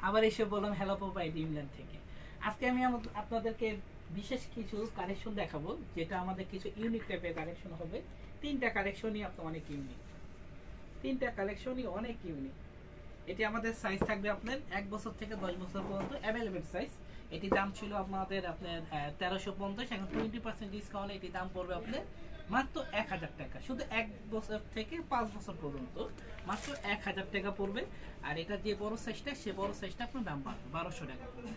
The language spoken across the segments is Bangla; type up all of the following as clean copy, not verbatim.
আবার এসে বললাম হ্যালো বাই ড্রিমল্যান্ড থেকে। আজকে আমি আপনাদেরকে বিশেষ কিছু কালেকশন দেখাবো, যেটা আমাদের কিছু ইউনিক টাইপের কালেকশন হবে। তিনটা কালেকশনই আপনার অনেক ইউনিক, তিনটা কালেকশনই অনেক ইউনিক। এটি আমাদের সাইজ থাকবে আপনার 1 বছর থেকে 10 বছর পর্যন্ত অ্যাভেলেবেল সাইজ। এটি দাম ছিল আপনাদের 1350, এখন 20% ডিসকাউন্টে এটি দাম পড়বে আপনার মাত্র 1000 টাকা। শুধু 1 বছর থেকে 5 বছর পর্যন্ত মাত্র 1000 টাকা পড়বে। আর এটা যে বড় সাইজটা, সে বড় সাইজটা আপনার দাম পাবে 1200 টাকা পড়বে।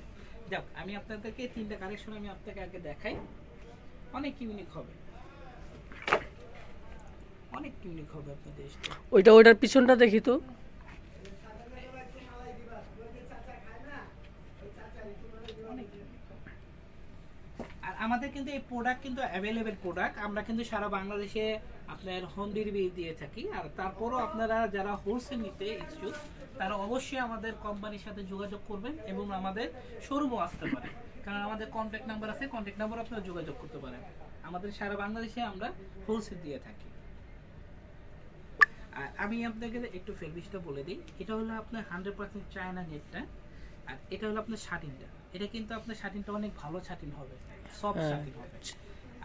যাক, আমি আপনাদেরকে তিনটা কালেকশন আমি আপনাকে আগে দেখাই। অনেক ইউনিক হবে, অনেক ইউনিক হবে আপনাদের। ওইটার পিছনটা দেখি তো। আর আমাদের কিন্তু এই প্রোডাক্ট কিন্তু অ্যাভেলেবেল প্রোডাক্ট। আমরা কিন্তু সারা বাংলাদেশে আপনার হোম ডেলিভারি দিয়ে থাকি। আর তারপরও আপনারা যারা হোলসেল নিতে ইচ্ছুক, তারা অবশ্যই আমাদের কোম্পানির সাথে যোগাযোগ করবেন এবং আমাদের শোরুমও আসতে পারেন, কারণ আমাদের কন্ট্যাক্ট নাম্বার আছে, কন্ট্যাক্ট নাম্বার আপনারা যোগাযোগ করতে পারেন। আমাদের সারা বাংলাদেশে আমরা হোলসেল দিয়ে থাকি। আর আমি আপনাকে একটু ফেব্রিকটা বলে দিই। এটা হলো আপনার 100% চায়না নেটটা, আর এটা হলো আপনার শাটিনটা। এটা কিন্তু আপনার শাটিনটা অনেক ভালো শাটিন হবে, সফট শাটিন হবে।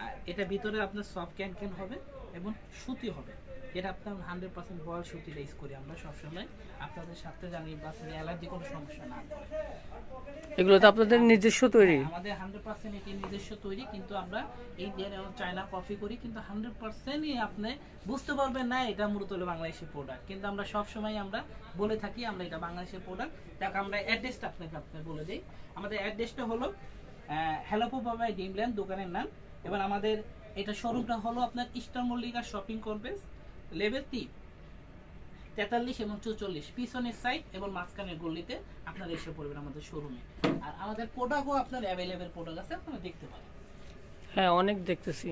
আর এটা ভিতরে আপনার সফট ক্যান হবে এবং সুতি হবে। এটা আপনার 100% বয়েল সুতিটা ইউজ করি আমরা সবসময়, আপনাদের সাথে জানি বাচ্চাদের অ্যালার্জি কোনো সমস্যা না হয়। এগুলো তো আপনাদের নিজস্ব তৈরি? আমাদের 100% এটি নিজস্ব তৈরি, কিন্তু আমরা এই চায়না কফি করি, কিন্তু 100%ই আপনি বুঝতে পারবেন না এটা মূলত হলো বাংলাদেশের প্রোডাক্ট। কিন্তু আমরা সবসময় আমরা বলে থাকি আমরা এটা বাংলাদেশের প্রোডাক্ট। দেখ, আমরা অ্যাড্রেসটা আপনাকে বলে দিই। আমাদের অ্যাড্রেসটা হলো হ্যালো বাই ড্রিমল্যান্ড দোকানের নাম। এবার আমাদের এটা শোরুমটা হলো আপনার Easter Mallika shopping complex, level 3, 43 এবং 44 পিছনের সাইড এবং মাঝখানের গলিতে আপনারা এসে পড়বেন আমাদের শোরুমে। আর আমাদের প্রোডাক্টও আপনার অ্যাভেলেবেল প্রোডাক্ট আছে, আপনারা দেখতে পারেন। হ্যাঁ, অনেক দেখতেছি।